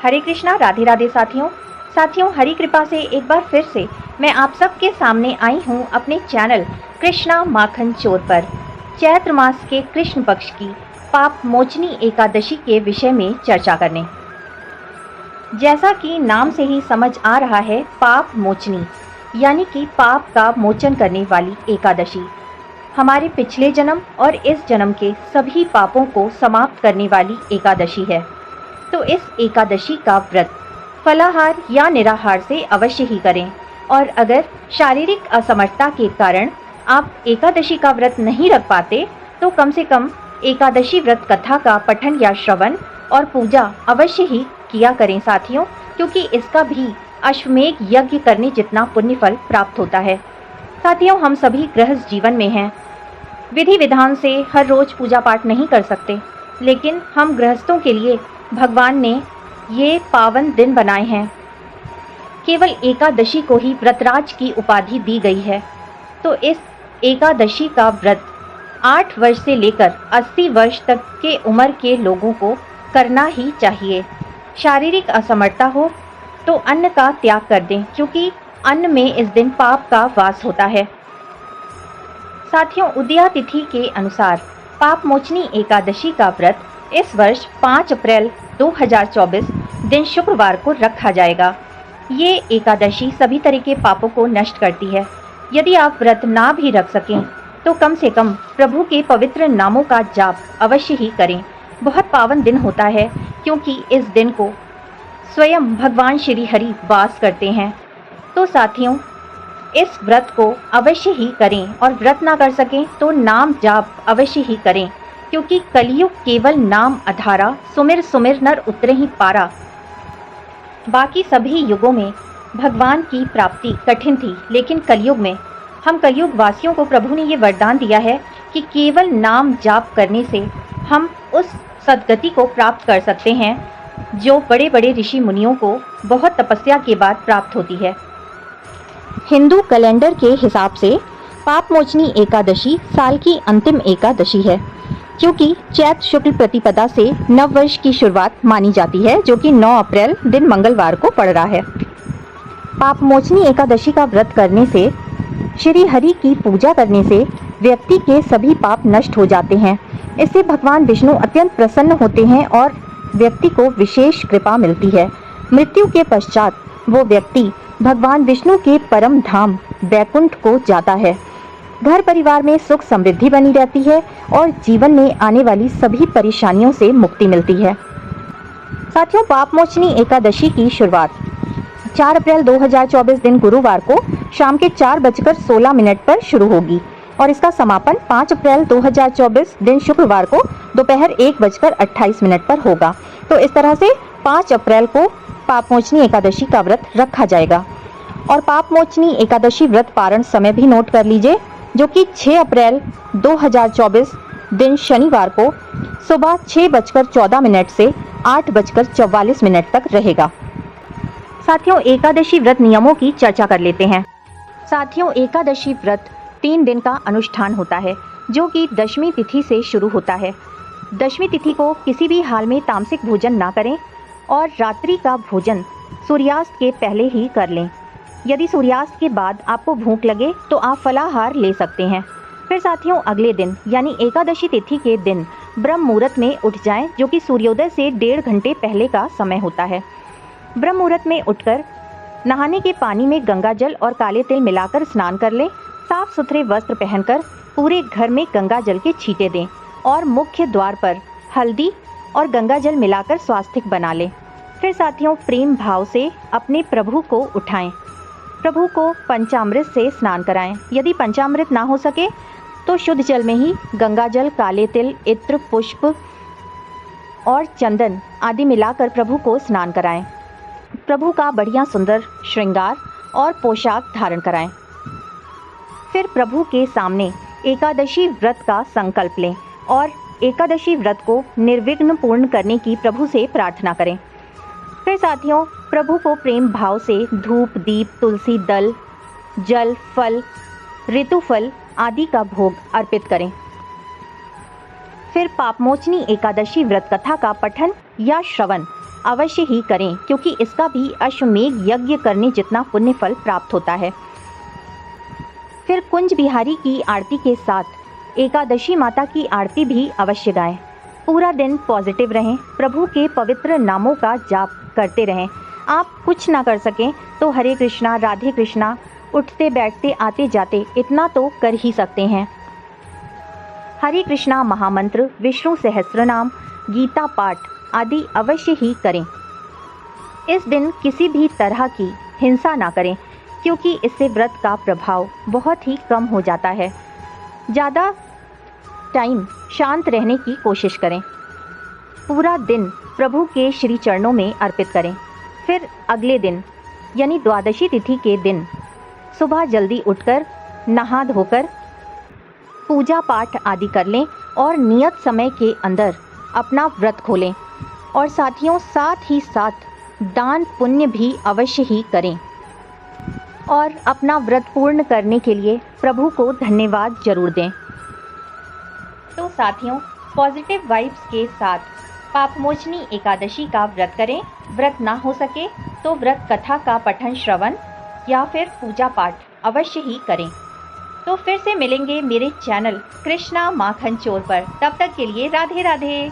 हरे कृष्णा, राधे राधे साथियों, हरी कृपा से एक बार फिर से मैं आप सबके सामने आई हूँ अपने चैनल कृष्णा माखन चोर पर चैत्र मास के कृष्ण पक्ष की पाप मोचनी एकादशी के विषय में चर्चा करने। जैसा कि नाम से ही समझ आ रहा है, पाप मोचनी यानी कि पाप का मोचन करने वाली एकादशी हमारे पिछले जन्म और इस जन्म के सभी पापों को समाप्त करने वाली एकादशी है। तो इस एकादशी का व्रत फलाहार या निराहार से अवश्य ही करें, और अगर शारीरिक असमर्थता के कारण आप एकादशी का व्रत नहीं रख पाते तो कम से कम एकादशी व्रत कथा का पठन या श्रवण और पूजा अवश्य ही किया करें साथियों, क्योंकि इसका भी अश्वमेध यज्ञ करने जितना पुण्य फल प्राप्त होता है। साथियों, हम सभी गृहस्थ जीवन में हैं, विधि विधान से हर रोज पूजा पाठ नहीं कर सकते, लेकिन हम गृहस्थों के लिए भगवान ने ये पावन दिन बनाए हैं। केवल एकादशी को ही व्रतराज की उपाधि दी गई है। तो इस एकादशी का व्रत 8 वर्ष से लेकर 80 वर्ष तक के उम्र के लोगों को करना ही चाहिए। शारीरिक असमर्थता हो तो अन्न का त्याग कर दें, क्योंकि अन्न में इस दिन पाप का वास होता है। साथियों, उदया तिथि के अनुसार पाप मोचनी एकादशी का व्रत इस वर्ष 5 अप्रैल 2024 दिन शुक्रवार को रखा जाएगा। ये एकादशी सभी तरह के पापों को नष्ट करती है। यदि आप व्रत ना भी रख सकें तो कम से कम प्रभु के पवित्र नामों का जाप अवश्य ही करें। बहुत पावन दिन होता है, क्योंकि इस दिन को स्वयं भगवान श्री हरि वास करते हैं। तो साथियों, इस व्रत को अवश्य ही करें, और व्रत ना कर सकें तो नाम जाप अवश्य ही करें, क्योंकि कलयुग केवल नाम आधारा, सुमिर सुमिर नर उतरे ही पारा। बाकी सभी युगों में भगवान की प्राप्ति कठिन थी, लेकिन कलयुग में हम कलयुग वासियों को प्रभु ने ये वरदान दिया है कि केवल नाम जाप करने से हम उस सद्गति को प्राप्त कर सकते हैं जो बड़े बड़े ऋषि मुनियों को बहुत तपस्या के बाद प्राप्त होती है। हिंदू कैलेंडर के हिसाब से पाप मोचनी एकादशी साल की अंतिम एकादशी है, क्योंकि चैत्र शुक्ल प्रतिपदा से नव वर्ष की शुरुआत मानी जाती है, जो कि 9 अप्रैल दिन मंगलवार को पड़ रहा है। पाप मोचनी एकादशी का व्रत करने से, श्री हरि की पूजा करने से व्यक्ति के सभी पाप नष्ट हो जाते हैं। इससे भगवान विष्णु अत्यंत प्रसन्न होते हैं और व्यक्ति को विशेष कृपा मिलती है। मृत्यु के पश्चात वो व्यक्ति भगवान विष्णु के परम धाम वैकुंठ को जाता है। घर परिवार में सुख समृद्धि बनी रहती है और जीवन में आने वाली सभी परेशानियों से मुक्ति मिलती है। साथियों, पाप मोचनी एकादशी की शुरुआत 4 अप्रैल 2024 दिन गुरुवार को शाम के 4:16 पर शुरू होगी, और इसका समापन 5 अप्रैल 2024 दिन शुक्रवार को दोपहर 1:28 पर होगा। तो इस तरह से 5 अप्रैल को पाप मोचनी एकादशी का व्रत रखा जाएगा। और पाप मोचनी एकादशी व्रत पारण समय भी नोट कर लीजिए, जो कि 6 अप्रैल 2024 दिन शनिवार को सुबह 6:14 से 8:44 तक रहेगा। साथियों, एकादशी व्रत नियमों की चर्चा कर लेते हैं। साथियों, एकादशी व्रत 3 दिन का अनुष्ठान होता है, जो कि दशमी तिथि से शुरू होता है। दशमी तिथि को किसी भी हाल में तामसिक भोजन ना करें, और रात्रि का भोजन सूर्यास्त के पहले ही कर लें। यदि सूर्यास्त के बाद आपको भूख लगे तो आप फलाहार ले सकते हैं। फिर साथियों, अगले दिन यानी एकादशी तिथि के दिन ब्रह्म मुहूर्त में उठ जाएं, जो कि सूर्योदय से 1.5 घंटे पहले का समय होता है। ब्रह्म मुहूर्त में उठकर नहाने के पानी में गंगा जल और काले तिल मिलाकर स्नान कर लें। साफ सुथरे वस्त्र पहनकर पूरे घर में गंगा जल के छींटे दें, और मुख्य द्वार पर हल्दी और गंगा जल मिलाकर स्वास्तिक बना लें। फिर साथियों, प्रेम भाव से अपने प्रभु को उठाएं। प्रभु को पंचामृत से स्नान कराएं। यदि पंचामृत ना हो सके तो शुद्ध जल में ही गंगा जल, काले तिल, इत्र, पुष्प और चंदन आदि मिलाकर प्रभु को स्नान कराएं। प्रभु का बढ़िया सुंदर श्रृंगार और पोशाक धारण कराएं। फिर प्रभु के सामने एकादशी व्रत का संकल्प लें और एकादशी व्रत को निर्विघ्न पूर्ण करने की प्रभु से प्रार्थना करें। फिर साथियों, प्रभु को प्रेम भाव से धूप, दीप, तुलसी दल, जल, फल, ऋतुफल आदि का भोग अर्पित करें। फिर पापमोचनी एकादशी व्रत कथा का पठन या श्रवण अवश्य ही करें, क्योंकि इसका भी अश्वमेध यज्ञ करने जितना पुण्य फल प्राप्त होता है। फिर कुंज बिहारी की आरती के साथ एकादशी माता की आरती भी अवश्य गाएं। पूरा दिन पॉजिटिव रहें, प्रभु के पवित्र नामों का जाप करते रहें। आप कुछ ना कर सकें तो हरे कृष्णा, राधे कृष्णा, उठते बैठते आते जाते इतना तो कर ही सकते हैं। हरे कृष्णा महामंत्र, विष्णु सहस्त्रनाम, गीता पाठ आदि अवश्य ही करें। इस दिन किसी भी तरह की हिंसा ना करें, क्योंकि इससे व्रत का प्रभाव बहुत ही कम हो जाता है। ज़्यादा टाइम शांत रहने की कोशिश करें। पूरा दिन प्रभु के श्री चरणों में अर्पित करें। फिर अगले दिन यानी द्वादशी तिथि के दिन सुबह जल्दी उठकर नहा धोकर पूजा पाठ आदि कर लें और नियत समय के अंदर अपना व्रत खोलें। और साथियों, साथ ही साथ दान पुण्य भी अवश्य ही करें और अपना व्रत पूर्ण करने के लिए प्रभु को धन्यवाद जरूर दें। तो साथियों, पॉजिटिव वाइब्स के साथ पापमोचनी एकादशी का व्रत करें। व्रत ना हो सके तो व्रत कथा का पठन श्रवण या फिर पूजा पाठ अवश्य ही करें। तो फिर से मिलेंगे मेरे चैनल कृष्णा माखन चोर पर। तब तक के लिए राधे राधे।